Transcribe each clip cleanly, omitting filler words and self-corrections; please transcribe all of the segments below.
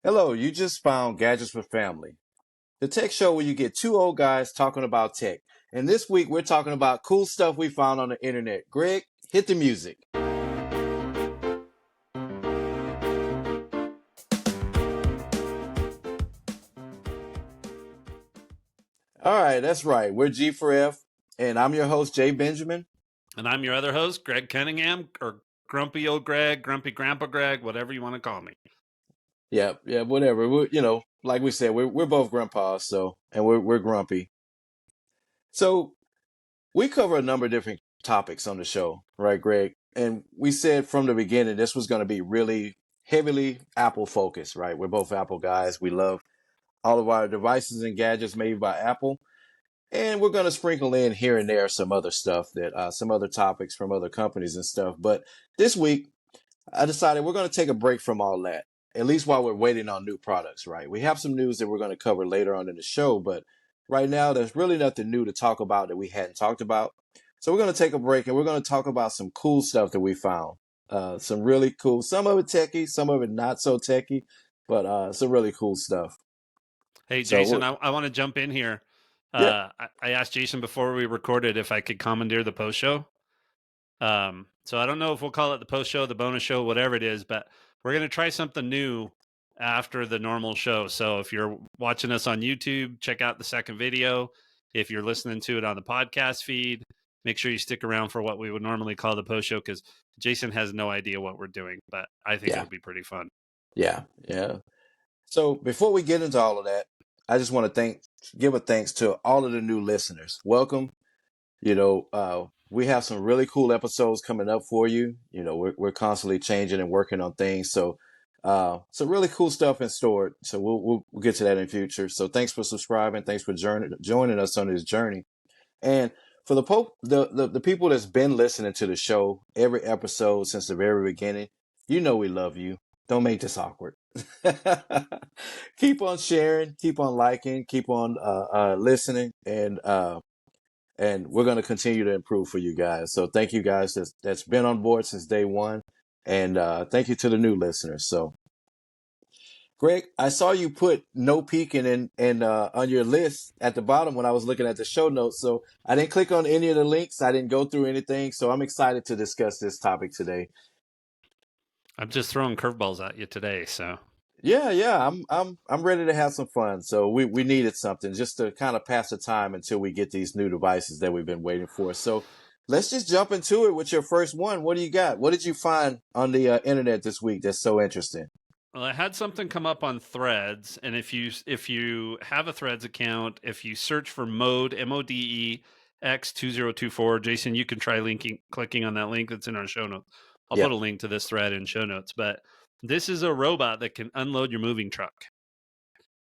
Hello, you just found Gadgets for Family, the tech show where you get two old guys talking about tech. And this week we're talking about cool stuff we found on the internet. Greg, hit the music. All right, that's right. We're G4F, and I'm your host, Jay Benjamin. And I'm your other host, Greg Cunningham, or Grumpy Old Greg, Grumpy Grandpa Greg, whatever you want to call me. Yeah, whatever. Like we said, we're both grandpas, and we're grumpy. So we cover a number of different topics on the show, right, Greg? And we said from the beginning this was going to be really heavily Apple focused, right? We're both Apple guys. We love all of our devices and gadgets made by Apple. And we're going to sprinkle in here and there some other stuff some other topics from other companies and stuff. But this week, I decided we're going to take a break from all that, at least while we're waiting on new products, right? We have some news that we're going to cover later on in the show, but right now there's really nothing new to talk about that we hadn't talked about. So we're going to take a break and we're going to talk about some cool stuff that we found. Some really cool, some of it techie, some of it not so techie, but some really cool stuff. Hey, Jason, I want to jump in here. Yeah. I asked Jason before we recorded if I could commandeer the post show. So I don't know if we'll call it the post show, the bonus show, whatever it is, but we're going to try something new after the normal show. So if you're watching us on YouTube, check out the second video. If you're listening to it on the podcast feed, make sure you stick around for what we would normally call the post show, because Jason has no idea what we're doing, but I think it'll be pretty fun. Yeah. So before we get into all of that, I just want to give a thanks to all of the new listeners. Welcome. We have some really cool episodes coming up for you. We're constantly changing and working on things. So some really cool stuff in store. So we'll get to that in future. So thanks for subscribing. Thanks for joining us on this journey. And for the people that's been listening to the show every episode since the very beginning, we love you. Don't make this awkward. Keep on sharing, keep on liking, keep on listening, and we're going to continue to improve for you guys. So thank you guys that's been on board since day one, and thank you to the new listeners. So, Greg, I saw you put no peeking in on your list at the bottom when I was looking at the show notes. So I didn't click on any of the links. I didn't go through anything. So I'm excited to discuss this topic today. I'm just throwing curveballs at you today, so. Yeah. I'm ready to have some fun. So we needed something just to kind of pass the time until we get these new devices that we've been waiting for. So let's just jump into it with your first one. What do you got? What did you find on the internet this week that's so interesting? Well, I had something come up on Threads, and if you have a Threads account, if you search for Mode MODEX2024, Jason, you can try clicking on that link that's in our show notes. I'll put a link to this thread in show notes, but this is a robot that can unload your moving truck.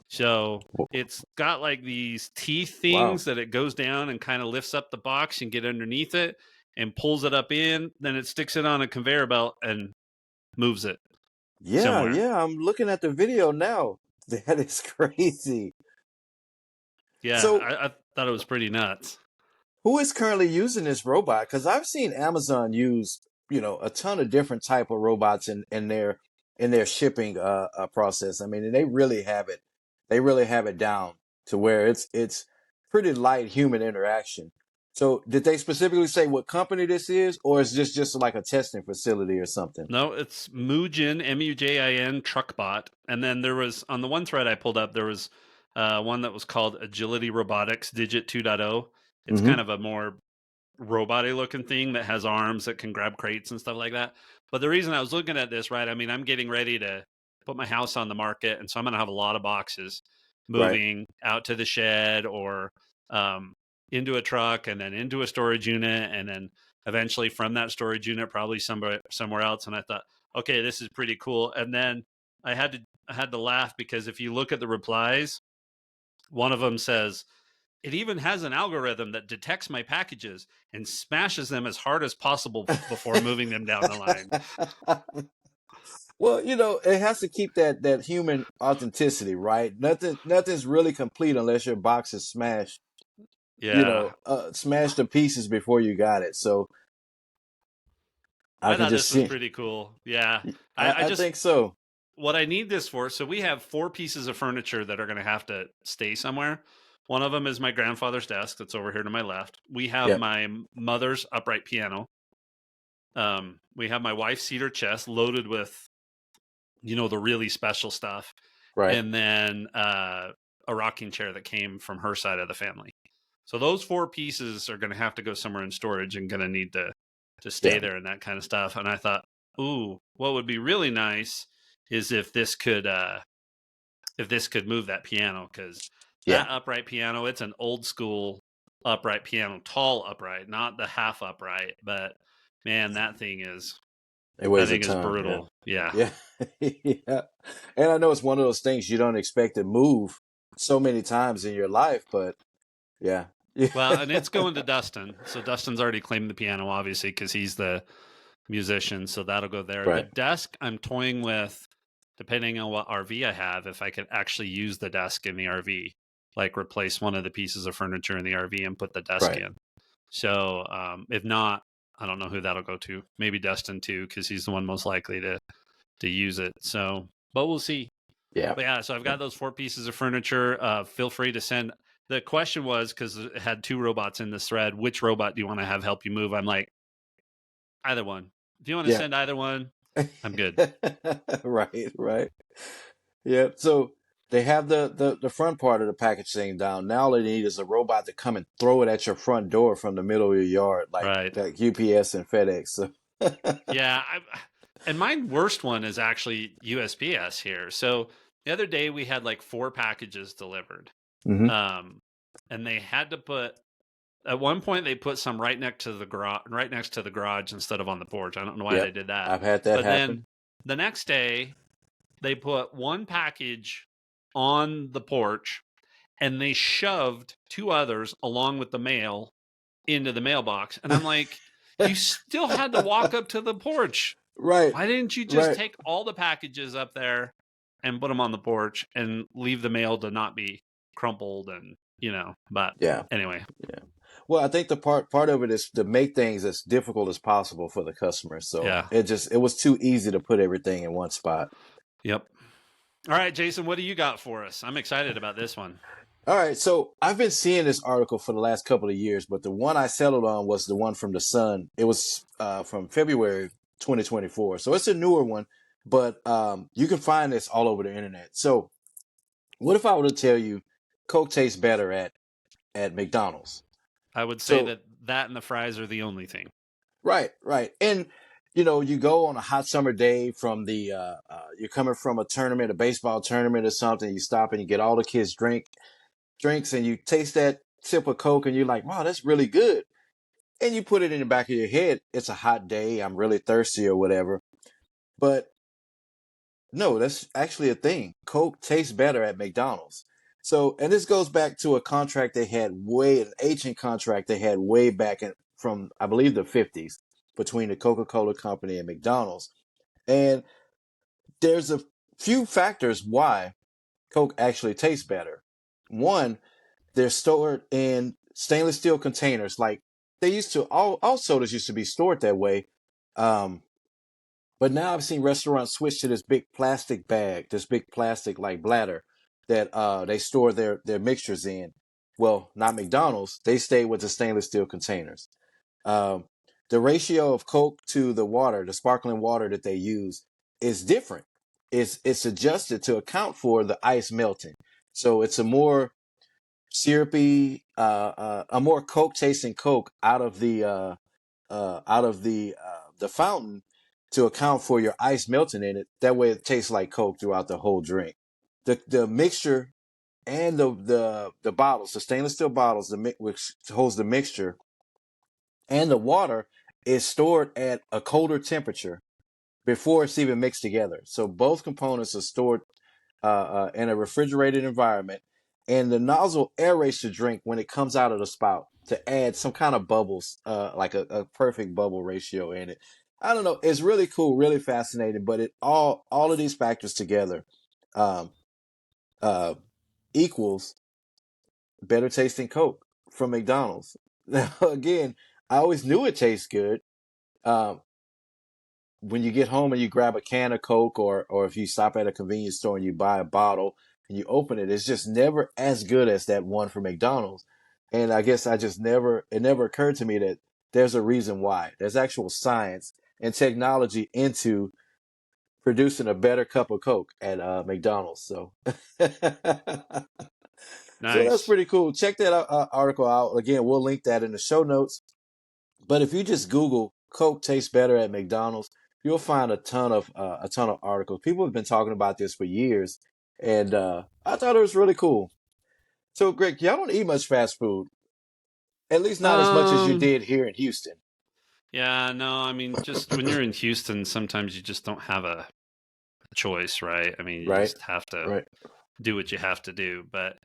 So it's got like these teeth things that it goes down and kind of lifts up the box and get underneath it and pulls it up in. Then it sticks it on a conveyor belt and moves it. Yeah. I'm looking at the video now. That is crazy. Yeah, so, I thought it was pretty nuts. Who is currently using this robot? Because I've seen Amazon use a ton of different type of robots in their shipping process. I mean, and they really have it. They really have it down to where it's pretty light human interaction. So did they specifically say what company this is, or is this just like a testing facility or something? No, it's Mujin, MUJIN Truckbot. And then there was, on the one thread I pulled up, there was one that was called Agility Robotics Digit 2.0. It's kind of a more robot-y looking thing that has arms that can grab crates and stuff like that. But the reason I was looking at this, right, I mean, I'm getting ready to put my house on the market, and so I'm going to have a lot of boxes moving out to the shed or into a truck and then into a storage unit, and then eventually from that storage unit probably somewhere else. And I thought, okay, this is pretty cool. And then I had to laugh, because if you look at the replies, one of them says, "It even has an algorithm that detects my packages and smashes them as hard as possible before moving them down the line." Well, it has to keep that human authenticity, right? Nothing's really complete unless your box is smashed. Yeah. Smashed to pieces before you got it. So I thought this was pretty cool. Yeah. I think so. what I need this for, so we have 4 pieces of furniture that are going to have to stay somewhere. One of them is my grandfather's desk that's over here to my left. We have Yep. my mother's upright piano. We have my wife's cedar chest loaded with, the really special stuff. Right. And then a rocking chair that came from her side of the family. So those 4 pieces are going to have to go somewhere in storage and going to need to stay Yeah. there and that kind of stuff. And I thought, ooh, what would be really nice is if this could move that piano, because Yeah. that upright piano, it's an old school upright piano, tall upright, not the half upright, but man, It that weighs a thing is ton. Yeah. brutal. Yeah. Yeah. Yeah. And I know it's one of those things you don't expect to move so many times in your life, but yeah. Yeah. Well, and it's going to Dustin. So Dustin's already claimed the piano, obviously, because he's the musician. So that'll go there. The Right. desk I'm toying with, depending on what RV I have, if I could actually use the desk in the RV, like replace one of the pieces of furniture in the RV and put the desk Right. in. So if not, I don't know who that'll go to. Maybe Dustin too, because he's the one most likely to use it. So, but we'll see. Yeah. But yeah, so I've got those 4 pieces of furniture. Feel free to send. The question was, because it had 2 robots in this thread, which robot do you want to have help you move? I'm like, either one. If you want to Yeah. send either one, I'm good. Right. Right. Yeah. So they have the front part of the package thing down. Now all they need is a robot to come and throw it at your front door from the middle of your yard, Right. like UPS and FedEx. So Yeah. And my worst one is actually USPS here. So the other day we had like 4 packages delivered. Mhm. And they had to put, at one point they put some right next to the garage instead of on the porch. I don't know why they Yep. did that. I've had that But happen. then the next day they put one package on the porch and they shoved 2 others along with the mail into the mailbox. And I'm like, you still had to walk up to the porch. Right. Why didn't you just Right. take all the packages up there and put them on the porch and leave the mail to not be crumpled and, but Yeah. anyway. Yeah. Well, I think the part of it is to make things as difficult as possible for the customer. So Yeah. it was too easy to put everything in one spot. Yep. All right, Jason, what do you got for us? I'm excited about this one. All right, so I've been seeing this article for the last couple of years, but the one I settled on was the one from the Sun. It was from February 2024, so it's a newer one, but you can find this all over the internet. So, what if I were to tell you Coke tastes better at McDonald's? I would say So, that and the fries are the only thing. right, right, and you go on a hot summer day from you're coming from a tournament, a baseball tournament or something. You stop and you get all the kids drinks and you taste that sip of Coke and you're like, wow, that's really good. And you put it in the back of your head, it's a hot day, I'm really thirsty or whatever. But no, that's actually a thing. Coke tastes better at McDonald's. So, and this goes back to a contract they had an ancient contract they had way back from, I believe, the 50s between the Coca-Cola company and McDonald's. And there's a few factors why Coke actually tastes better. One, they're stored in stainless steel containers. Like they used to, all sodas used to be stored that way. Um, but now I've seen restaurants switch to this big plastic bag, this big plastic like bladder that they store their mixtures in. Well, not McDonald's. They stay with the stainless steel containers. Um, the ratio of Coke to the water, the sparkling water that they use, is different. It's adjusted to account for the ice melting. So it's a more syrupy, a more Coke tasting Coke out of the fountain to account for your ice melting in it. That way, it tastes like Coke throughout the whole drink. The mixture and the bottles, the stainless steel bottles, which holds the mixture and the water is stored at a colder temperature before it's even mixed together. So both components are stored in a refrigerated environment, and the nozzle aerates the drink when it comes out of the spout to add some kind of bubbles, like a perfect bubble ratio in it. I don't know. It's really cool, really fascinating, but it all of these factors together um, uh, equals better tasting Coke from McDonald's. Now, again, I always knew it tastes good. Um, when you get home and you grab a can of Coke, or if you stop at a convenience store and you buy a bottle and you open it, it's just never as good as that one from McDonald's. And I guess it never occurred to me that there's a reason why. There's actual science and technology into producing a better cup of Coke at McDonald's. So, so that's Nice. pretty cool. Check that article out. Again, we'll link that in the show notes. But if you just Google Coke tastes better at McDonald's, you'll find a ton of articles. People have been talking about this for years, and I thought it was really cool. So, Greg, y'all don't eat much fast food, at least not as much as you Um, did here in Houston, yeah, no, I mean, just when you're in Houston, sometimes you just don't have a choice, right? I mean, you right? just have to Right, do what you have to do. But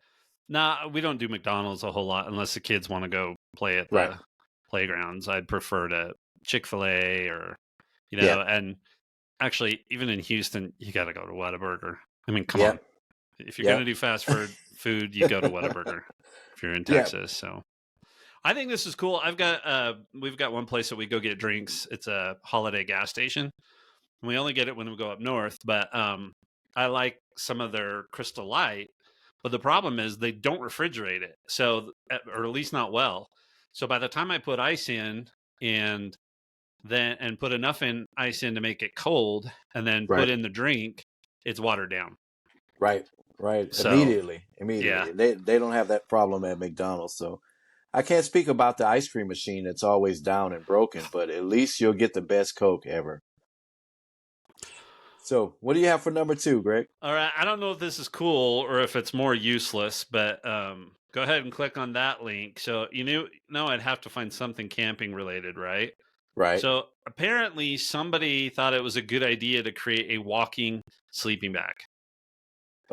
nah, we don't do McDonald's a whole lot unless the kids want to go play at right. the playgrounds. I'd prefer to Chick-fil-A or, Yeah, and actually, even in Houston, you got to go to Whataburger. I mean, come yeah, on. If you're going yeah, to do fast food, you go to Whataburger if you're in yeah. Texas. So I think this is cool. We've got one place that we go get drinks. It's a Holiday gas station. We only get it when we go up north, but I like some of their Crystal Light. But the problem is they don't refrigerate it, so or at least not well. So by the time I put ice in and put enough ice in to make it cold, and then put Right, in the drink, it's watered down. right, right. So yeah, Immediately. They don't have that problem at McDonald's. So I can't speak about the ice cream machine that's always down and broken, but at least you'll get the best Coke ever. So, what do you have for number two, Greg? all right. I don't know if this is cool or if it's more useless, but go ahead and click on that link. So no, I'd have to find something camping related, right? Right. So apparently, somebody thought it was a good idea to create a walking sleeping bag.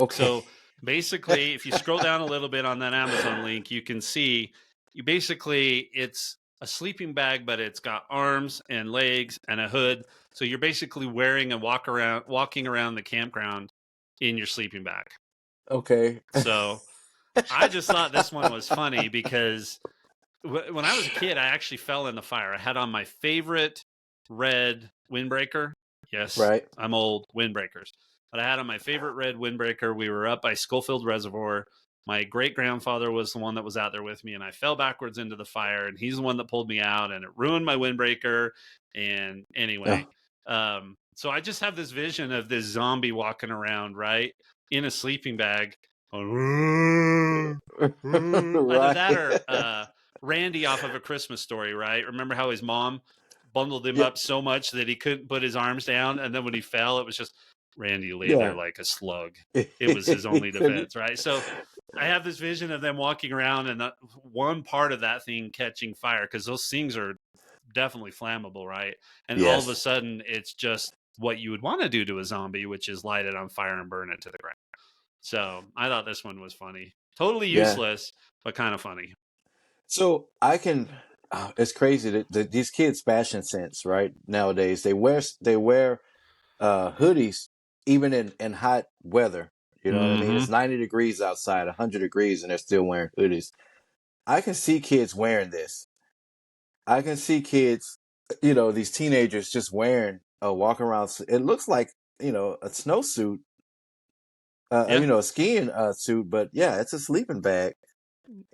Okay. So basically, if you scroll down a little bit on that Amazon link, you can see it's a sleeping bag, but it's got arms and legs and a hood. So you're basically wearing and walking around the campground in your sleeping bag. Okay. So I just thought this one was funny because when I was a kid, I actually fell in the fire. I had on my favorite red windbreaker. Yes, Right. I'm old, windbreakers. But I had on my favorite red windbreaker. We were up by Schofield Reservoir. My great grandfather was the one that was out there with me, and I fell backwards into the fire, and he's the one that pulled me out, and it ruined my windbreaker. And Oh. anyway, so I just have this vision of this zombie walking around, right, in a sleeping bag. Going, either Right. that or Randy off of A Christmas Story, right? Remember how his mom bundled him Yeah. up so much that he couldn't put his arms down, and then when he fell, it was just Randy lay there Yeah. like a slug. It was his He only couldn't. defense, right? So I have this vision of them walking around and one part of that thing catching fire because those things are definitely flammable, right? And all of a Yes. sudden, it's just what you would want to do to a zombie, which is light it on fire and burn it to the ground. So I thought this one was funny. Totally Yeah. useless, but kind of funny. So I can. It's crazy that these kids' fashion sense, right? Nowadays, they wear hoodies even in hot weather. You know what I mean? Mm-hmm. It's 90 degrees outside, 100 degrees, and they're still wearing hoodies. I can see kids wearing this. I can see kids, these teenagers just wearing walking around. It looks like a snowsuit, Yeah. a skiing suit, but yeah, it's a sleeping bag.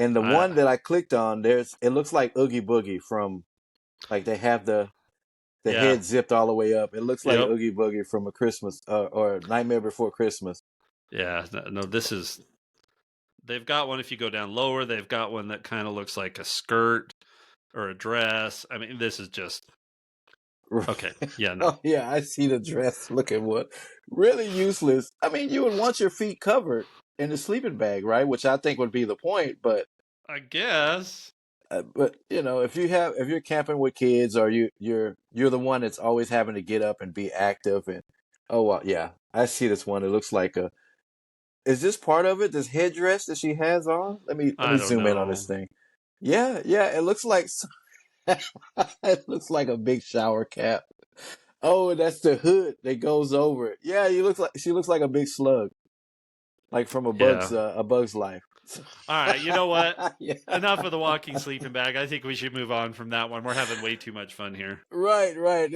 And the Uh, one that I clicked on, it looks like Oogie Boogie from like they have the yeah. head zipped all the way up. It looks like Yep. Oogie Boogie from a Christmas or Nightmare Before Christmas. Yeah. No, they've got one if you go down lower, they've got one that kind of looks like a skirt or a dress. I mean, this is just, okay. Yeah, no. Oh yeah, I see the dress. Look at what really useless. I mean, you would want your feet covered in the sleeping bag, right? Which I think would be the point. I guess. But if you're camping with kids, or you're the one that's always having to get up and be active, and oh well, yeah, I see this one. It looks like a. Is this part of it? This headdress that she has on? Let me I don't zoom in on this know. thing. Yeah, yeah, it looks like it looks like a big shower cap. Oh, and that's the hood that goes over it. Yeah, she looks like a big slug, like from Yeah. a bug's life. All right. You know what? Yeah. Enough of the walking sleeping bag. I think we should move on from that one. We're having way too much fun here. Right, right.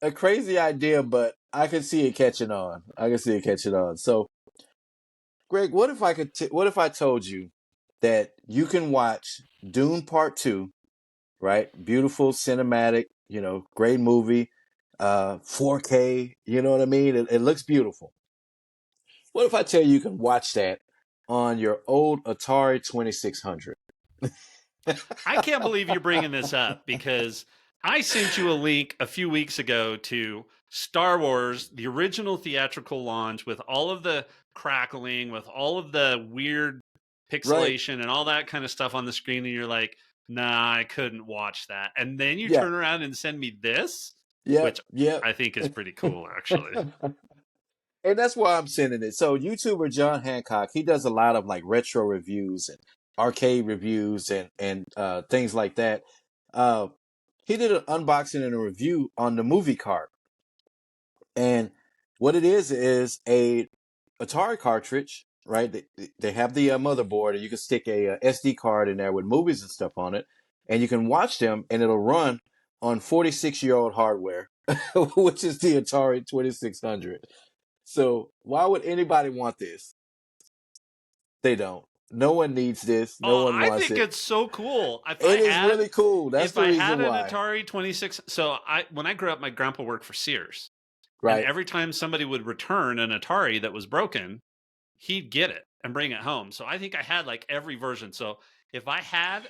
a crazy idea, but I can see it catching on. I can see it catching on. So, Greg, what if what if I told you that you can watch Dune Part Two, right? Beautiful cinematic, great movie, 4K. You know what I mean? It looks beautiful. What if I tell you can watch that on your old Atari 2600? I can't believe you're bringing this up because I sent you a link a few weeks ago to Star Wars, the original theatrical launch with all of the crackling, with all of the weird Right. pixelation and all that kind of stuff on the screen. And you're like, nah, I couldn't watch that. And then you Yeah. turn around and send me this, Yep. which Yep. I think is pretty cool, actually. And that's why I'm sending it. So YouTuber John Hancock, he does a lot of like retro reviews and arcade reviews and things like that. Uh, he did an unboxing and a review on the movie cart, and what it is a Atari cartridge, right? They have the motherboard, and you can stick a SD card in there with movies and stuff on it, and you can watch them, and it'll run on 46-year-old hardware, which is the Atari 2600. So why would anybody want this? They don't. No one needs this. No Oh, one I wants think it. it's so cool. It is really cool. That's If the I reason had an why. Atari 26, so when I grew up, my grandpa worked for Sears, and Right. every time somebody would return an Atari that was broken, he'd get it and bring it home. So I think I had like every version. So if I had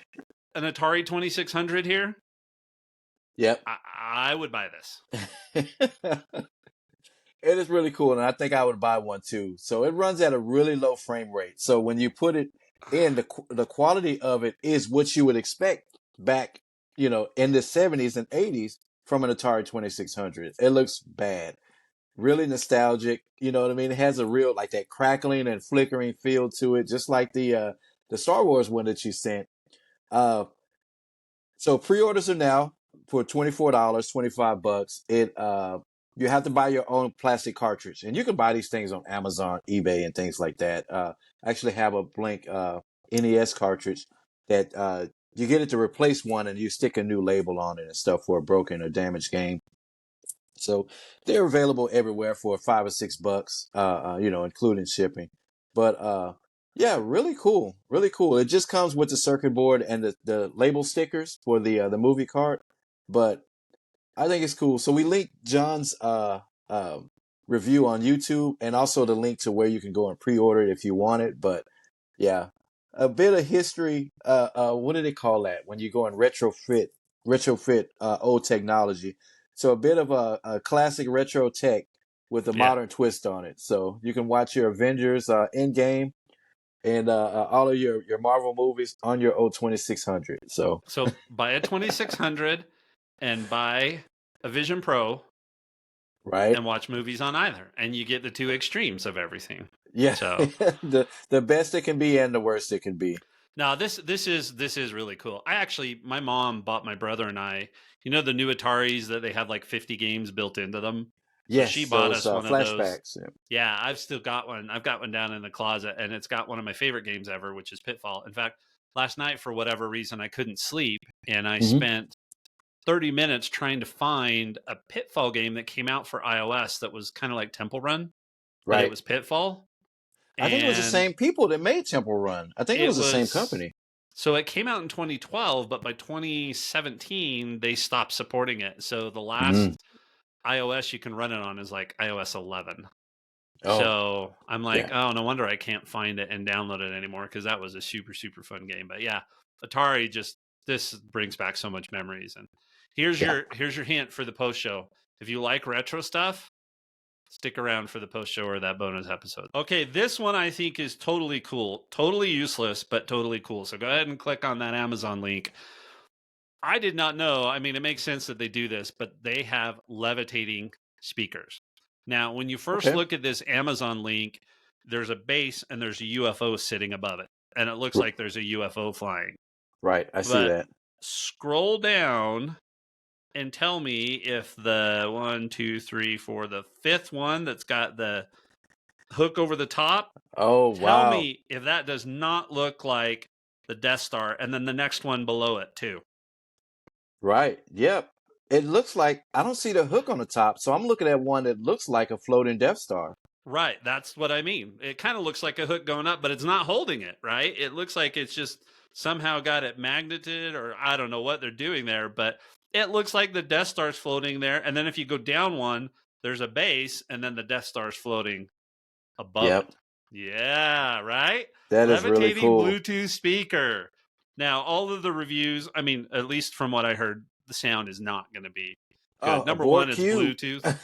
an Atari 2600 here, Yep. I would buy this. It is really cool, and I think I would buy one too. So it runs at a really low frame rate. So when you put it in, the quality of it is what you would expect back, in the 70s and 80s from an Atari 2600. It looks bad, really nostalgic. You know what I mean? It has a real like that crackling and flickering feel to it, just like the Star Wars one that you sent. Uh, so pre-orders are now for $24, $25. You have to buy your own plastic cartridge, and you can buy these things on Amazon, eBay, and things like that. I actually have a blank NES cartridge that you get it to replace one, and you stick a new label on it and stuff for a broken or damaged game. So they're available everywhere for $5 or $6, including shipping. But yeah, really cool, really cool. It just comes with the circuit board and the label stickers for the movie cart. But I think it's cool. So we linked John's uh, review on YouTube and also the link to where you can go and pre-order it if you want it. But yeah, a bit of history. What do they call that when you go and retrofit old technology? So a bit of a classic retro tech with a Yeah. modern twist on it. So you can watch your Avengers Endgame and all of your Marvel movies on your old 2600. So buy a 2600 and buy a Vision Pro right, and watch movies on either, and you get the two extremes of everything. yeah, So the best it can be and the worst it can be. now this is really cool. My mom bought my brother and I, the new Ataris that they have like 50 games built into them. So she Yes, bought those us one of those. flashbacks. Yeah. Yeah, I've still got one. I've got one down in the closet, and it's got one of my favorite games ever, which is Pitfall. In fact, last night for whatever reason I couldn't sleep, and I Hmm. spent 30 minutes trying to find a Pitfall game that came out for iOS that was kind of like Temple Run, but it Right. was Pitfall. I think it was the And same people that made Temple Run. I think it it was the same was company. so it came out in 2012, but by 2017 they stopped supporting it. So the Mm. last iOS you can run it on is like iOS 11. Oh, So I'm like, yeah, oh, no wonder I can't find it and download it anymore, because that was a super, super fun game. But yeah, Atari this brings back so much memories. And yeah. here's your hint for the post show. If you like retro stuff, stick around for the post show or that bonus episode. Okay, this one I think is totally cool. Totally useless, but totally cool. So go ahead and click on that Amazon link. I did not know. I mean, it makes sense that they do this, but they have levitating speakers. Now, when you first Okay. look at this Amazon link, there's a base and there's a UFO sitting above it. And it looks R- like there's a UFO flying. right. I see But that. scroll down and tell me if the the fifth one that's got the hook over the top, Oh, tell wow. me if that does not look like the Death Star, and then the next one below it too. Right. Yep. it looks like I don't see the hook on the top, so I'm looking at one that looks like a floating Death Star. Right, that's what I mean. It kind of looks like a hook going up, but it's not holding it, right? It looks like it's just somehow got it magneted, or I don't know what they're doing there, but it looks like the Death Star's floating there. And then if you go down one, there's a base, and then the Death Star's floating above Yep, it. Yeah, right? that is really Levitating cool. Bluetooth speaker. Now, all of the reviews, I mean, at least from what I heard, the sound is not going to be Oh, good. a Number one, board it's cube. Bluetooth.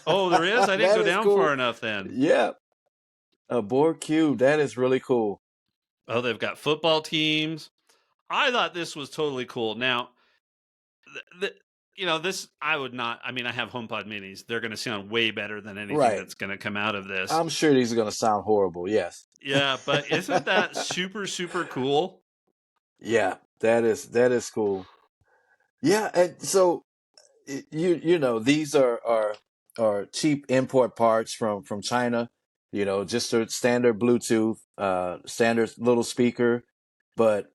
Oh, there is? I didn't That go is down cool. far enough then. Yeah, a board cube. That is really cool. Oh, they've got football teams. I thought this was totally cool. Now, this I would not. I mean, I have HomePod Minis. They're going to sound way better than anything Right. that's going to come out of this. I'm sure these are going to sound horrible. Yes. Yeah, but isn't that super super cool? Yeah, that is cool. Yeah, and so these are cheap import parts from China. Just a standard Bluetooth, standard little speaker, but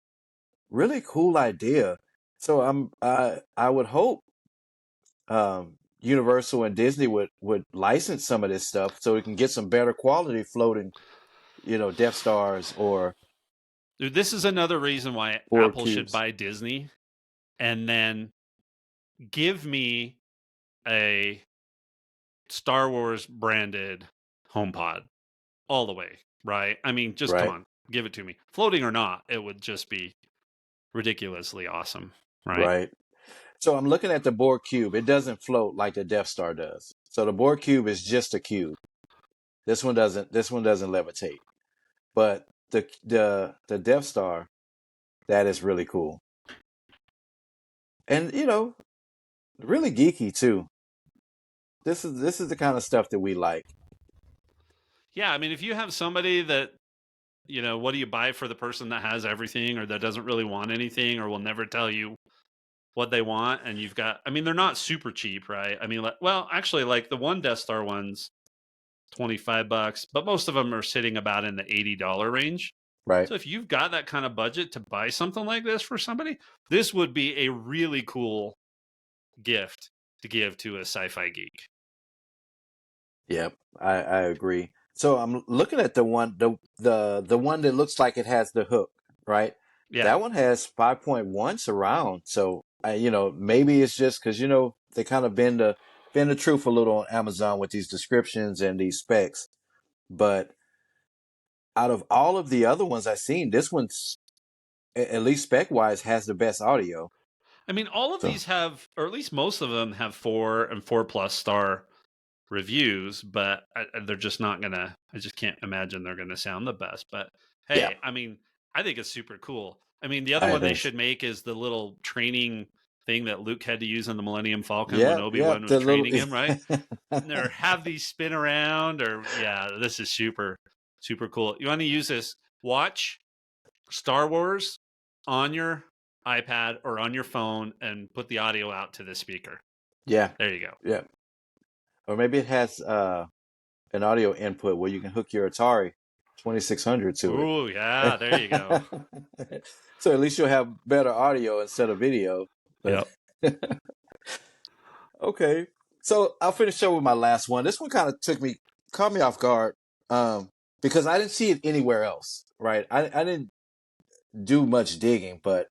really cool idea. So I would hope Universal and Disney would license some of this stuff so we can get some better quality floating, Death Stars or Dude, this is another reason why board Apple should cubes. buy Disney and then give me a Star Wars branded HomePod all the way, right? I mean, just come Right, on, give it to me. Floating or not, it would just be ridiculously awesome, right? right. So I'm looking at the board cube. It doesn't float like the Death Star does. So the board cube is just a cube. This one doesn't levitate. But the Death Star, that is really cool. And really geeky too. This is the kind of stuff that we like. Yeah, I mean, if you have somebody that, what do you buy for the person that has everything or that doesn't really want anything or will never tell you what they want? And you've got, I mean, they're not super cheap, right? I mean, well, actually, like the one Death Star one's $25, but most of them are sitting about in the $80 range. Right. So if you've got that kind of budget to buy something like this for somebody, this would be a really cool gift to give to a sci-fi geek. Yep, I agree. So I'm looking at the one that looks like it has the hook, right? Yeah. That one has 5.1 surround. So maybe it's just because they kind of bend the truth a little on Amazon with these descriptions and these specs. But out of all of the other ones I've seen, this one's at least spec wise has the best audio. I mean, all of So these have, or at least most of them have 4 and 4+ star reviews, but they're just not gonna. I just can't imagine they're gonna sound the best. But yeah, hey, I mean, I think it's super cool. I mean, the other I one they think. should make is the little training thing that Luke had to use on the Millennium Falcon when Yeah, yeah, Obi-Wan was the little. training him, right? Or have these spin around, or yeah, this is super super cool. You want to use this? Watch Star Wars on your iPad or on your phone and put the audio out to the speaker. Yeah, There you go. yeah. Or maybe it has an audio input where you can hook your Atari 2600 to Ooh, yeah, there you go. it. So at least you'll have better audio instead of video. But Yep. okay. So I'll finish up with my last one. This one kind of caught me off guard, because I didn't see it anywhere else, right? I didn't do much digging, but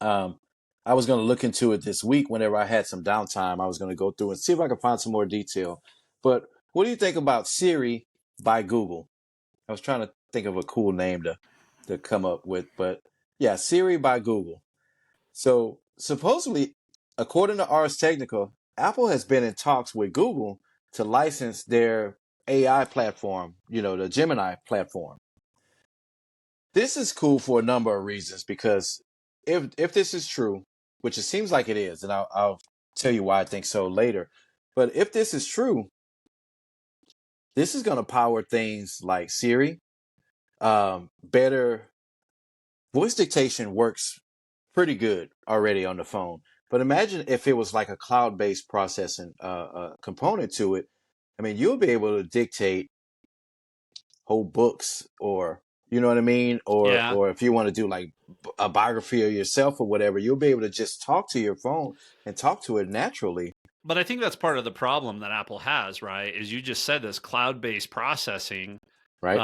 um, I was going to look into it this week whenever I had some downtime. I was going to go through and see if I could find some more detail. But what do you think about Siri by Google? I was trying to think of a cool name to come up with, but yeah, Siri by Google. So supposedly, according to Ars Technica, Apple has been in talks with Google to license their AI platform, the Gemini platform. This is cool for a number of reasons because if this is true, which it seems like it is, and I'll tell you why I think so later. But if this is true, this is going to power things like Siri. Better voice dictation works pretty good already on the phone. But imagine if it was like a cloud-based processing component to it. I mean, you'll be able to dictate whole books or You know what I mean? Yeah. Or if you want to do like a biography of yourself or whatever, you'll be able to just talk to your phone and talk to it naturally, But I think that's part of the problem that Apple has, right? Is you just said this cloud-based processing. right?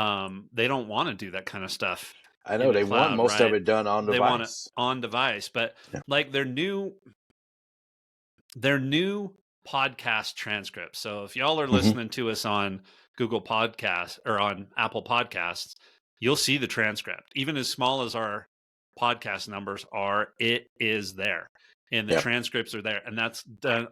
They don't want to do that kind of stuff I in know the they want cloud, most of right? it done on They want it device. on device, but Yeah. like their new podcast transcripts. So if y'all are Hmm. listening to us on Google Podcasts or on Apple Podcasts, you'll see the transcript. Even as small as our podcast numbers are, it is there. And the Yep. transcripts are there. And that's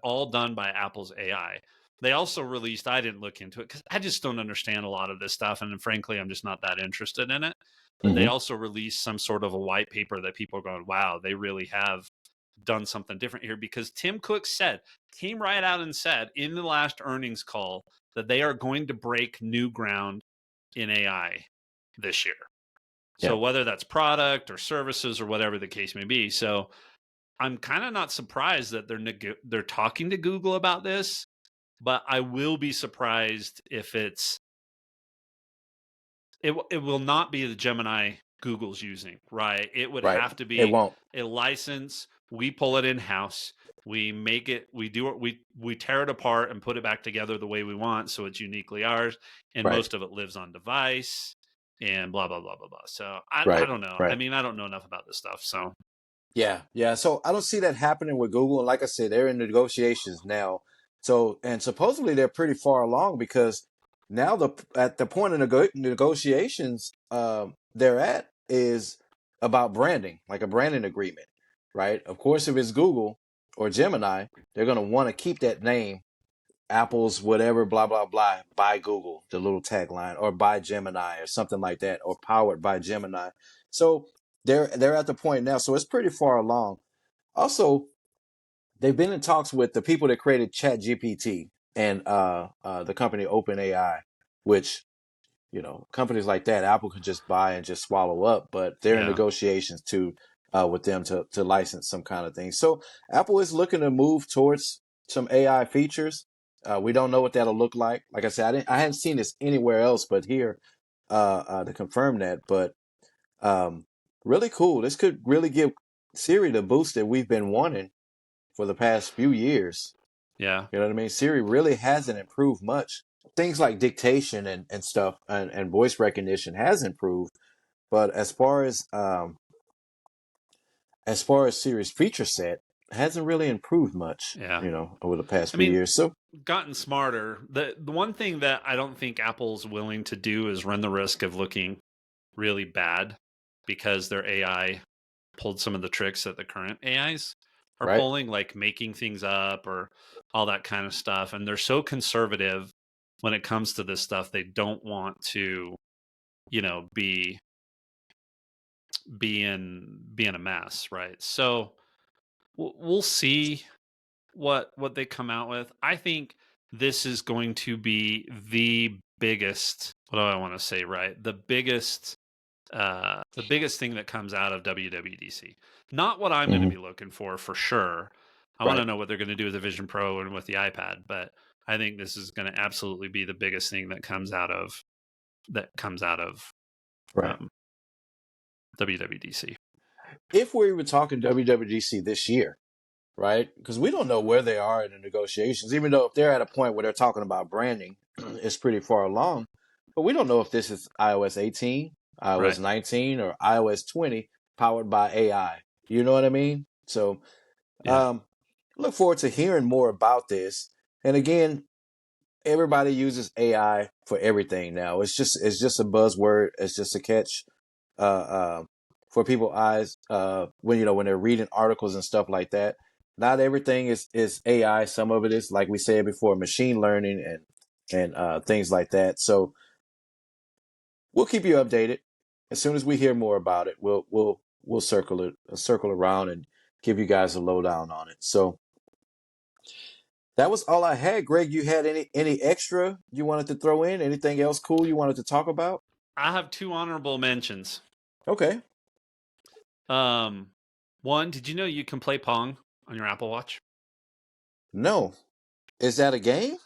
all done by Apple's AI. They also released, I didn't look into it because I just don't understand a lot of this stuff. And frankly, I'm just not that interested in it. But they Hmm. also released some sort of a white paper that people are going, wow, they really have done something different here, because Tim Cook came right out and said in the last earnings call that they are going to break new ground in AI this year. So Yeah. whether that's product or services or whatever the case may be. So I'm kind of not surprised that they're talking to Google about this, but I will be surprised if it will not be the Gemini Google's using, right? It would Right. have to It be won't. a license. We pull it in house. We make it. We do it. We tear it apart and put it back together the way we want, so it's uniquely ours. And Right. most of it lives on device, and blah blah blah blah blah. So I Right. don't know. I Right. mean, I don't know enough about this stuff. So Yeah, yeah. So I don't see that happening with Google. And like I said, they're in negotiations now. So and supposedly they're pretty far along because now the at the point of negotiations they're at is about branding, like a branding agreement, right? Of course, if it's Google or Gemini, they're going to want to keep that name, Apple's whatever, blah blah blah, by Google, the little tagline, or by Gemini, or something like that, or powered by Gemini. So they're at the point now, so it's pretty far along. Also, they've been in talks with the people that created ChatGPT and the company OpenAI, which companies like that Apple could just buy and just swallow up, but they're in yeah, negotiations to with them to license some kind of thing. So Apple is looking to move towards some AI features. We don't know what that'll look like. Like I said, I hadn't seen this anywhere else but here to confirm that. But um, really cool. This could really give Siri the boost that we've been wanting for the past few years. yeah, You know what I mean? Siri really hasn't improved much. Things like dictation and stuff and voice recognition has improved, but as far as Siri's feature set, hasn't really improved much, yeah. over the past I few mean, years. So gotten smarter. The one thing that I don't think Apple's willing to do is run the risk of looking really bad because their AI pulled some of the tricks that the current AIs are right, pulling, like making things up or all that kind of stuff. And they're so conservative when it comes to this stuff. They don't want to, be being a mess, right? So we'll see what they come out with. I think this is going to be the biggest. What do I want to say? Right, the biggest thing that comes out of WWDC. Not what I'm going to hmm be looking for sure. I want to right, know what they're going to do with the Vision Pro and with the iPad, but I think this is going to absolutely be the biggest thing that comes out of right. um, WWDC. If we were talking WWDC this year, right? Because we don't know where they are in the negotiations, even though if they're at a point where they're talking about branding, it's pretty far along. But we don't know if this is iOS 18, iOS Right. 19, or iOS 20 powered by AI. You know what I mean? So Yeah. look forward to hearing more about this. And again, everybody uses AI for everything now. It's just a buzzword. It's just a catch uh, uh, for people's eyes when they're reading articles and stuff like that. Not everything is AI. Some of it is, like we said before, machine learning and things like that. So we'll keep you updated as soon as we hear more about it. We'll circle around and give you guys a lowdown on it. So that was all I had. Greg, you had any extra you wanted to throw in? Anything else cool you wanted to talk about? I have two honorable mentions. Okay. Um, One, did you know you can play Pong on your Apple Watch? No. Is that a game?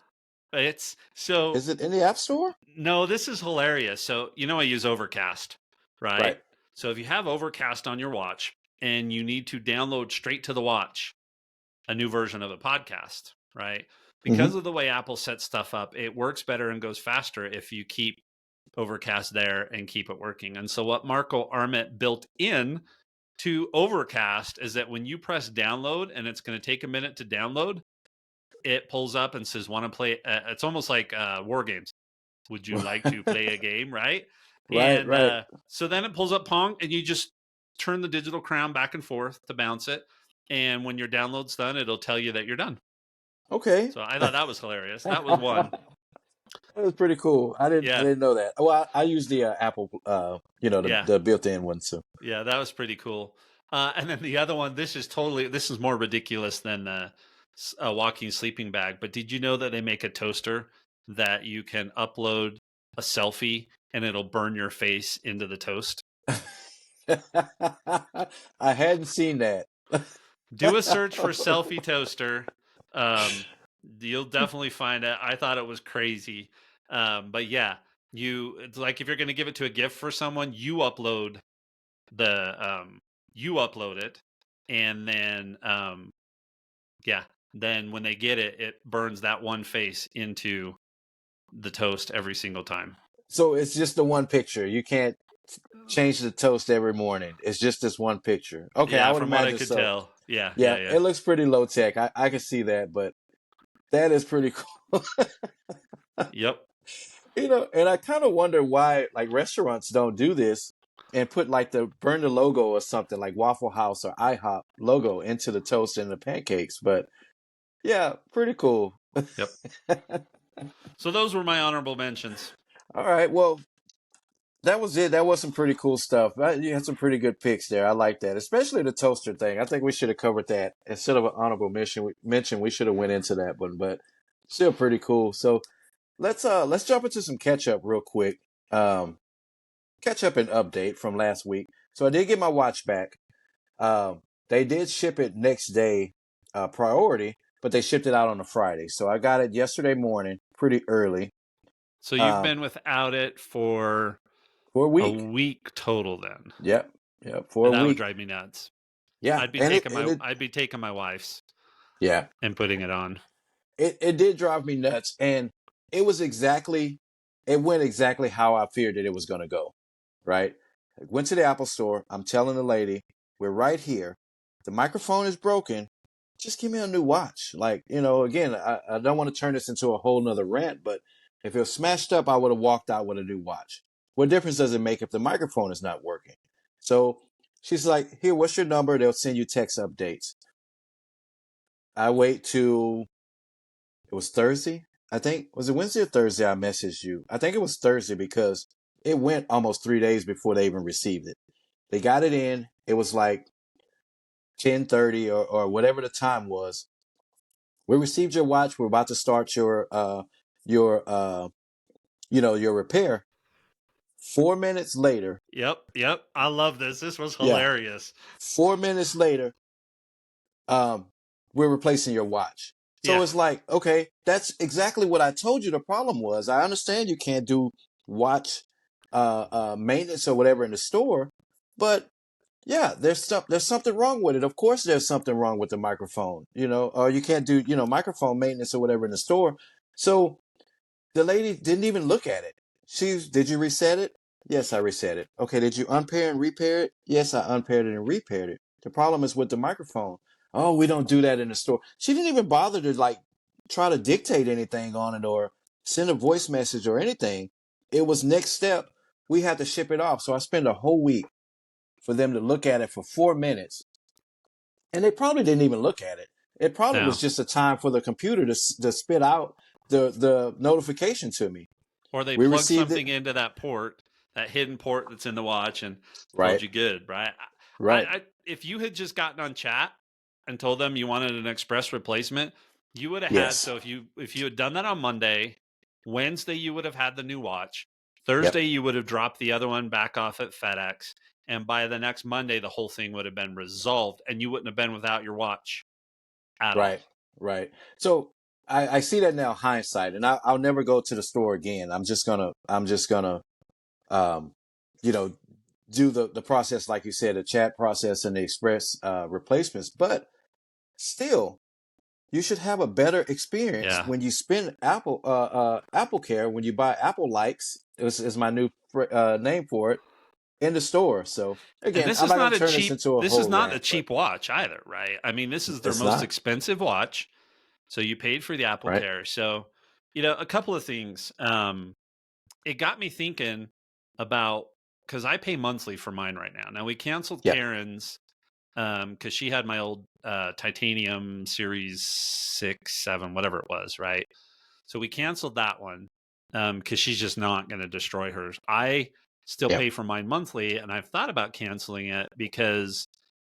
It's so Is it in the App Store? no, this is hilarious. So, I use Overcast. right? Right. So if you have Overcast on your watch and you need to download straight to the watch a new version of a podcast, right? Mm-hmm. Because of the way Apple sets stuff up, it works better and goes faster if you keep Overcast there and keep it working. And so what Marco Arment built in to Overcast is that when you press download and it's going to take a minute to download, it pulls up and says, want to play? It's almost like War Games. Would you like to play a game, right? Right. And Right. so then it pulls up Pong and you just turn the digital crown back and forth to bounce it. And when your download's done, it'll tell you that you're done. Okay. So I thought that was hilarious. That was one. That was pretty cool. I Yeah. didn't know that. Well, I use the Apple, Yeah. the built-in one. So Yeah. That was pretty cool. And then the other one, this is more ridiculous than a walking sleeping bag. But did you know that they make a toaster that you can upload a selfie and it'll burn your face into the toast? I hadn't seen that. Do a search for selfie toaster. You'll definitely find it. I thought it was crazy. But yeah, it's like if you're going to give it to a gift for someone, the you upload it, and then then when they get it, it burns that one face into the toast every single time. So it's just the one picture. You can't change the toast every morning. It's just this one picture. Okay, I Yeah, would from what I imagine could so. tell. Yeah, yeah, Yeah, yeah. it looks pretty low tech. I can see that, but that is pretty cool. Yep. And I kind of wonder why like restaurants don't do this and put like the burn the logo or something like Waffle House or IHOP logo into the toast and the pancakes. But yeah, pretty cool. Yep. So those were my honorable mentions. All right, well, that was it. That was some pretty cool stuff. You had some pretty good picks there. I like that, especially the toaster thing. I think we should have covered that instead of an honorable mention. We should have went into that one, but still pretty cool. So let's jump into some catch up real quick. Catch up and update from last week. So I did get my watch back. They did ship it next day, priority, but they shipped it out on a Friday. So I got it yesterday morning, pretty early. So you've been without it for For a a week. week total then. Yep. For a That would week. drive me nuts. Yeah, I'd be and taking my wife's yeah, and putting it on. it did drive me nuts, and it went exactly how I feared that it was going to go. Right. I went to the Apple store. I'm telling the lady, we're right here. The microphone is broken. Just give me a new watch. Like, again, I don't want to turn this into a whole nother rant, but if it was smashed up, I would have walked out with a new watch. What difference does it make if the microphone is not working? So she's like, here, what's your number? They'll send you text updates. I wait till it was Thursday. I think, was it Wednesday or Thursday I messaged you? I think it was Thursday because it went almost 3 days before they even received it. They got it in. It was like 10:30 or whatever the time was. We received your watch. We're about to start your your repair. 4 minutes later, Yep. I love this. This was yeah, hilarious. 4 minutes later, um, we're replacing your watch. So Yeah. it's like, okay, that's exactly what I told you the problem was. I understand you can't do watch maintenance or whatever in the store, but yeah, there's something wrong with it. Of course there's something wrong with the microphone, or you can't do, microphone maintenance or whatever in the store. So the lady didn't even look at it. Did you reset it? Yes, I reset it. Okay, did you unpair and repair it? Yes, I unpaired it and repaired it. The problem is with the microphone. Oh, we don't do that in the store. She didn't even bother to like try to dictate anything on it or send a voice message or anything. It was next step. We had to ship it off. So I spent a whole week for them to look at it for 4 minutes. And they probably didn't even look at it. It probably No. was just a time for the computer to spit out the notification to me. Or they We plug received it. something into that port, that hidden port that's in the watch, and told Right. you good, right? Right. If you had just gotten on chat and told them you wanted an express replacement, you would have had. Yes. So if you had done that on Monday, Wednesday you would have had the new watch. Yep. Thursday you would have dropped the other one back off at FedEx, and by the next Monday the whole thing would have been resolved, and you wouldn't have been without your watch at all. Right. So I see that now hindsight, and I'll never go to the store again. I'm just gonna, um, you know, do the process, like you said, the chat process and the express replacements. But still, you should have a better experience Yeah. when you spend Apple Care, when you buy AppleLikes, is my new name for it, in the store. So And again, I'm not going to turn this into a this is whole not a rant, but cheap watch either, right? I mean, this is their it's most not, expensive watch. So you paid for the Apple right? Care. So, a couple of things. It got me thinking about, because I pay monthly for mine right now. Now we canceled Yeah. Karen's because she had my old titanium series 6, 7, whatever it was, right? So we canceled that one because she's just not going to destroy hers. I still Yep. pay for mine monthly, and I've thought about canceling it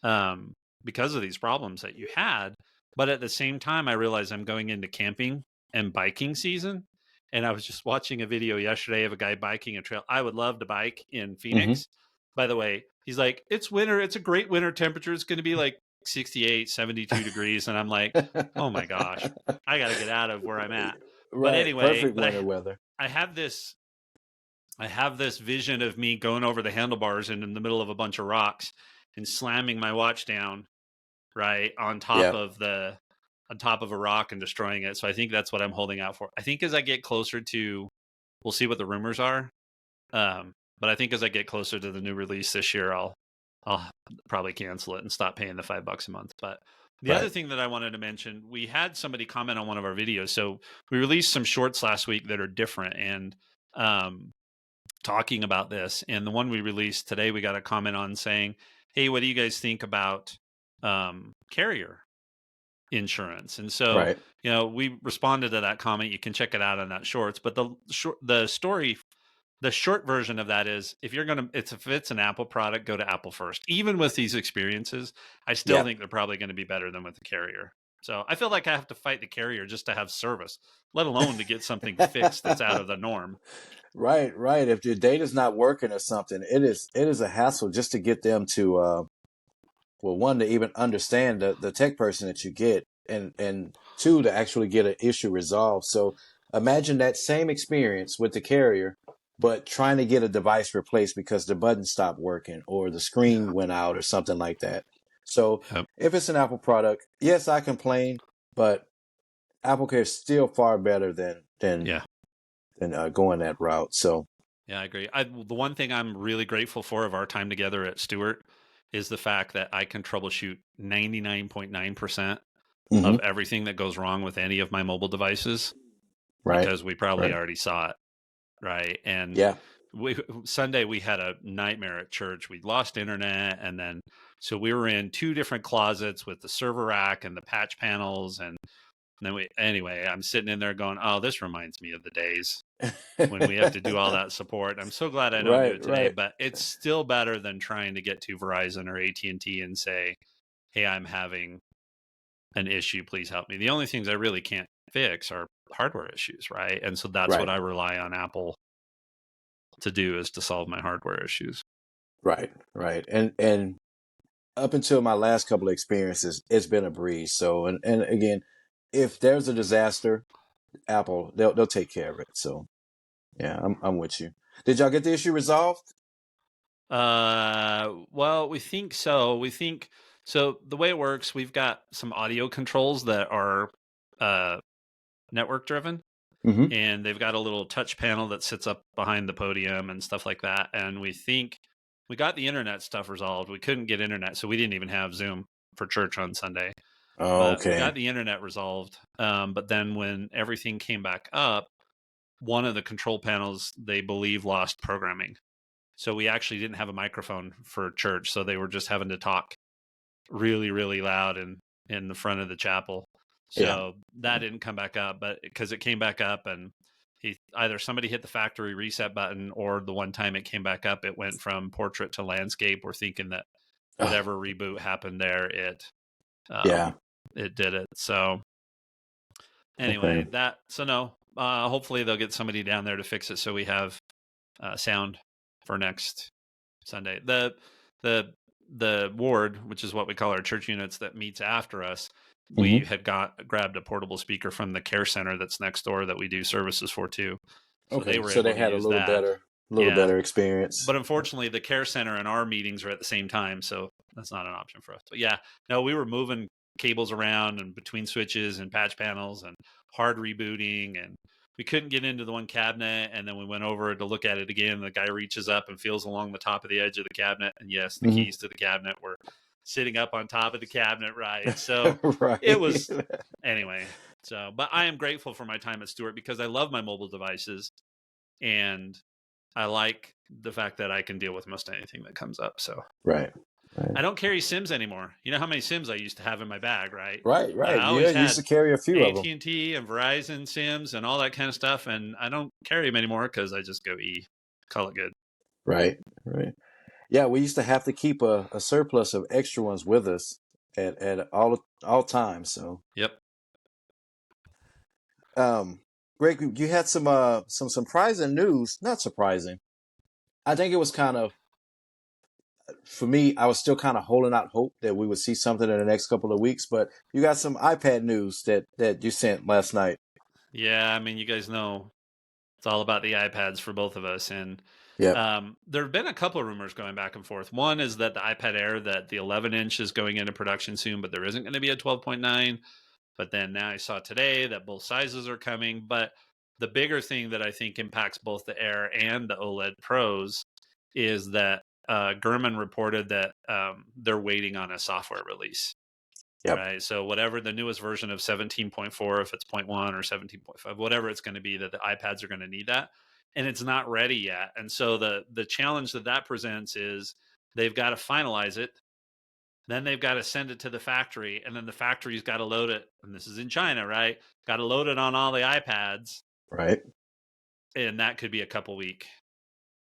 um, because of these problems that you had. But at the same time, I realize I'm going into camping and biking season. And I was just watching a video yesterday of a guy biking a trail. I would love to bike in Hmm. Phoenix. By the way, he's like, it's winter. It's a great winter temperature. It's going to be like 68, 72 degrees. And I'm like, oh my gosh, I got to get out of where I'm at. But Right. anyway, Perfect winter weather. I have this I have this vision of me going over the handlebars and in the middle of a bunch of rocks and slamming my watch down right Yep. on top of a rock and destroying it. So I think that's what I'm holding out for. I think as I get closer to, we'll see what the rumors are. But I think as I get closer to the new release this year, I'll probably cancel it and stop paying the $5 a month. But the other Right. thing that I wanted to mention, we had somebody comment on one of our videos. So we released some shorts last week that are different and um, talking about this. And the one we released today, we got a comment on saying, "Hey, what do you guys think about carrier insurance?" And so, Right. we responded to that comment. You can check it out on that shorts. But the short version of that is, if it's an Apple product, go to Apple first. Even with these experiences, I still Yep. think they're probably going to be better than with the carrier. So I feel like I have to fight the carrier just to have service, let alone to get something fixed that's out of the norm. Right. Right. If your data's not working or something, it is a hassle just to get them to well, one, to even understand the tech person that you get, and two, to actually get an issue resolved. So imagine that same experience with the carrier, but trying to get a device replaced because the button stopped working or the screen Yeah. went out or something like that. So Yep. if it's an Apple product, yes, I complain, but Apple Care is still far better Yeah. than going that route. So Yeah, I agree. The one thing I'm really grateful for of our time together at Stewart is the fact that I can troubleshoot 99.9% mhm. of everything that goes wrong with any of my mobile devices Right, because we probably right, already saw it, right? And yeah, Sunday we had a nightmare at church. We lost internet, and then so we were in two different closets with the server rack and the patch panels, and then I'm sitting in there going, "Oh, this reminds me of the days when we have to do all that support." I'm so glad I don't do right, it today, right, but it's still better than trying to get to Verizon or AT&T and say, "Hey, I'm having an issue, please help me." The only things I really can't fix are hardware issues, right? And so that's what right, I rely on Apple to do, is to solve my hardware issues. right, right. And up until my last couple of experiences, it's been a breeze. So and again, if there's a disaster, Apple they'll take care of it. So yeah, I'm with you. Did y'all get the issue resolved? Well, we think so. So the way it works, we've got some audio controls that are uh network driven, Mm-hmm. and they've got a little touch panel that sits up behind the podium and stuff like that. And we think we got the internet stuff resolved. We couldn't get internet, so we didn't even have Zoom for church on Sunday. Oh, But we okay. got the internet resolved. But then when everything came back up, one of the control panels they believe lost programming. So we actually didn't have a microphone for church, so they were just having to talk really, really loud in the front of the chapel. Yeah. So that didn't come back up, but because it came back up and either somebody hit the factory reset button, or the one time it came back up, it went from portrait to landscape. We're thinking that Oh, whatever reboot happened there, yeah. it did it. So Okay. anyway, no. Hopefully they'll get somebody down there to fix it so we have sound for next Sunday. The ward, which is what we call our church units that meets after us, we Mm-hmm. had grabbed a portable speaker from the care center that's next door that we do services for too. So they Okay. were So able they to had a use little that. better. A little better experience. But unfortunately, the care center and our meetings are at the same time, so that's not an option for us. But yeah, no, we were moving cables around and between switches and patch panels and hard rebooting, and we couldn't get into the one cabinet. And then we went over to look at it again. The guy reaches up and feels along the top of the edge of the cabinet, and yes, the keys to the cabinet were sitting up on top of the cabinet, right? So right. it was anyway. So, but I am grateful for my time at Stewart because I love my mobile devices, and I like the fact that I can deal with most anything that comes up. So right. I don't carry Sims anymore. You know how many Sims I used to have in my bag, right? Right. I Yeah, always you used had to carry a few of them. AT&T and Verizon Sims and all that kind of stuff, and I don't carry them anymore because I just go call it good. Right. Yeah, we used to have to keep a surplus of extra ones with us at all times. So Yep. Greg, you had some surprising news. Not surprising. I think it was kind of, for me, I was still kind of holding out hope that we would see something in the next couple of weeks. But you got some iPad news that you sent last night. Yeah, I mean, you guys know it's all about the iPads for both of us, and Yeah. there have been a couple of rumors going back and forth. One is that the iPad Air, that the 11-inch is going into production soon, but there isn't going to be a 12.9. But then now I saw today that both sizes are coming. But the bigger thing that I think impacts both the Air and the OLED Pros is that Gurman reported that they're waiting on a software release. Yep. Right. So whatever the newest version of 17.4, if it's 0.1 or 17.5, whatever it's going to be, that the iPads are going to need that. And it's not ready yet. And so the challenge that presents is they've got to finalize it. Then they've got to send it to the factory, and then the factory's got to load it. And this is in China, right? Got to load it on all the iPads. Right. And that could be a couple week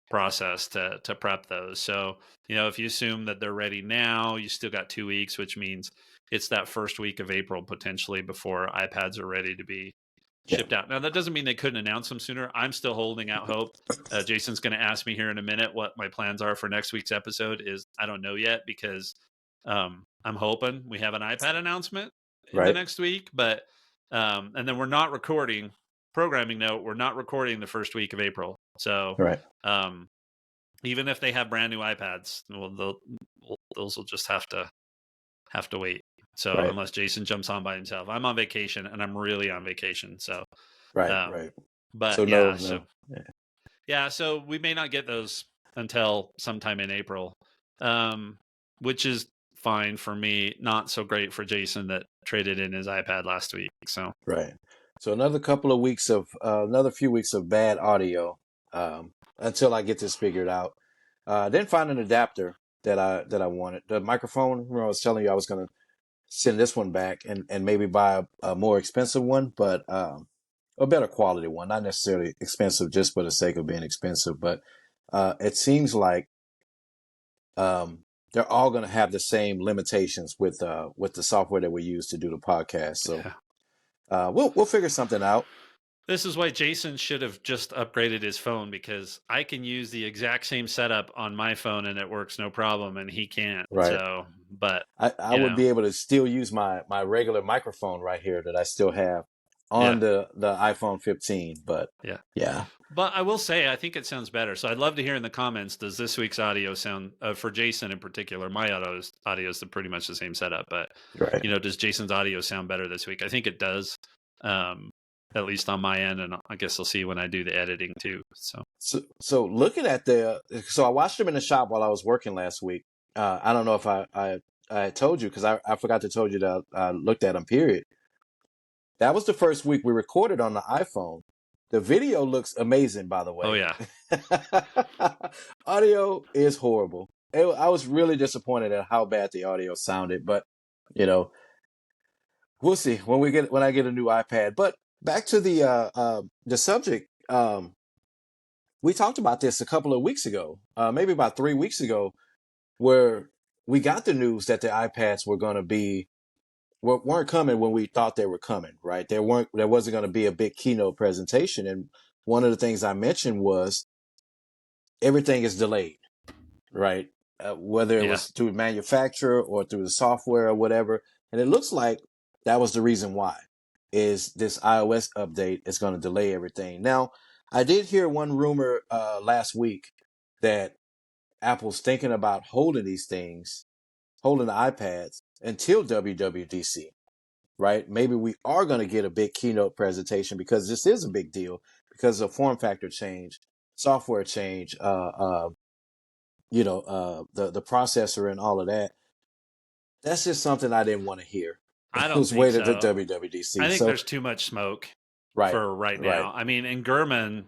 process to prep those. So, if you assume that they're ready now, you still got 2 weeks, which means it's that first week of April potentially before iPads are ready to be shipped out. Now, that doesn't mean they couldn't announce them sooner. I'm still holding out hope. Jason's going to ask me here in a minute what my plans are for next week's episode. I don't know yet, because I'm hoping we have an iPad announcement in the next week, but and then we're not recording. Programming note: we're not recording the first week of April. So even if they have brand new iPads, well, those will just have to wait. So unless Jason jumps on by himself, I'm on vacation, and I'm really on vacation. So right. But so yeah, so we may not get those until sometime in April, which is fine for me. Not so great for Jason that traded in his iPad last week. So So another few weeks of bad audio until I get this figured out. Didn't find an adapter that I wanted. The microphone, remember I was telling you I was going to send this one back and maybe buy a more expensive one, but a better quality one, not necessarily expensive just for the sake of being expensive. But it seems like they're all going to have the same limitations with the software that we use to do the podcast. So we'll figure something out. This is why Jason should have just upgraded his phone, because I can use the exact same setup on my phone and it works no problem, and he can't. Right. So, but I would be able to still use my regular microphone right here that I still have on the iPhone 15. But yeah. But I will say, I think it sounds better. So I'd love to hear in the comments, does this week's audio sound, for Jason in particular, my audio is pretty much the same setup, but does Jason's audio sound better this week? I think it does. At least on my end, and I guess I'll see when I do the editing too. So looking at so I watched them in the shop while I was working last week. I don't know if I told you, because I forgot to tell you that I looked at them. Period. That was the first week we recorded on the iPhone. The video looks amazing, by the way. Oh yeah. Audio is horrible. I was really disappointed at how bad the audio sounded, but we'll see when I get a new iPad. But back to the subject. We talked about this a couple of weeks ago, maybe about 3 weeks ago, where we got the news that the iPads weren't coming when we thought they were coming. Right? There wasn't going to be a big keynote presentation, and one of the things I mentioned was everything is delayed. Right? Whether it was through manufacturer or through the software or whatever, and it looks like that was the reason why. Is this iOS update is going to delay everything. Now, I did hear one rumor last week that Apple's thinking about holding these things, holding the iPads until WWDC, right? Maybe we are going to get a big keynote presentation because this is a big deal because of form factor change, software change, the processor and all of that. That's just something I didn't want to hear. I It don't was think waited to so. WWDC. I think So there's too much smoke right, for right right, now. I mean, and Gurman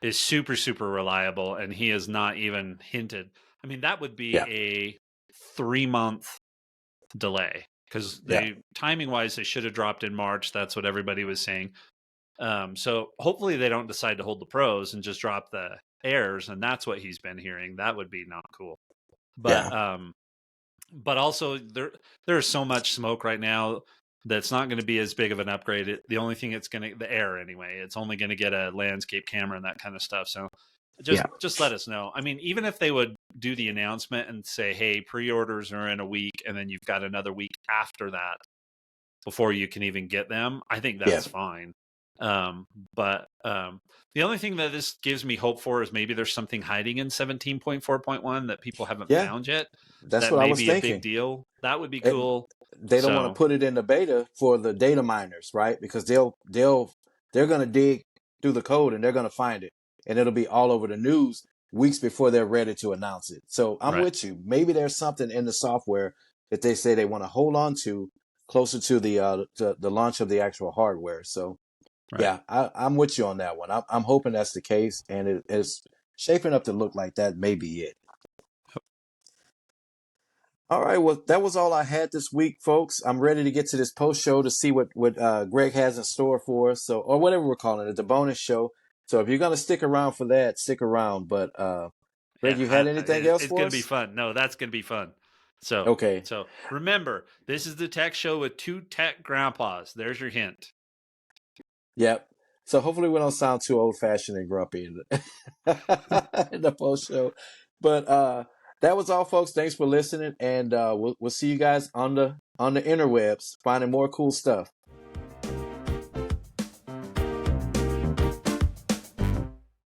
is super, super reliable, and he has not even hinted. I mean, that would be yeah, a 3-month delay because yeah, they timing wise they should have dropped in March. That's what everybody was saying. So hopefully they don't decide to hold the pros and just drop the airs, and that's what he's been hearing. That would be not cool. yeah, But also there's so much smoke right now that's not going to be as big of an upgrade. The only thing it's going to the air anyway. It's only going to get a landscape camera and that kind of stuff. So yeah, just let us know. I mean, even if they would do the announcement and say, "Hey, pre-orders are in a week," and then you've got another week after that before you can even get them, I think yeah, that's fine. But the only thing that this gives me hope for is maybe there's something hiding in 17.4.1 that people haven't yeah. found yet. That's That what I may was be a big thinking. deal. That would be It, cool. they don't want to So put it in the beta for the data miners, right? Because they're going to dig through the code and they're going to find it, and it'll be all over the news weeks before they're ready to announce it. So I'm right, with you. Maybe there's something in the software that they say they want to hold on to closer to the launch of the actual hardware. So right. yeah, I'm with you on that one. I'm hoping that's the case, and it is shaping up to look like that may be it. All right, well, that was all I had this week, folks. I'm ready to get to this post show to see what Greg has in store for us, so or whatever we're calling it, the bonus show. So if you're gonna stick around for that, stick around. But Greg, Yeah, you had anything else it's for gonna be us? fun. No, that's gonna be fun. So Okay. so remember, this is the tech show with two tech grandpas. There's your hint. Yep. So hopefully we don't sound too old fashioned and grumpy in in the post show. But that was all, folks. Thanks for listening, and we'll see you guys on the interwebs, finding more cool stuff.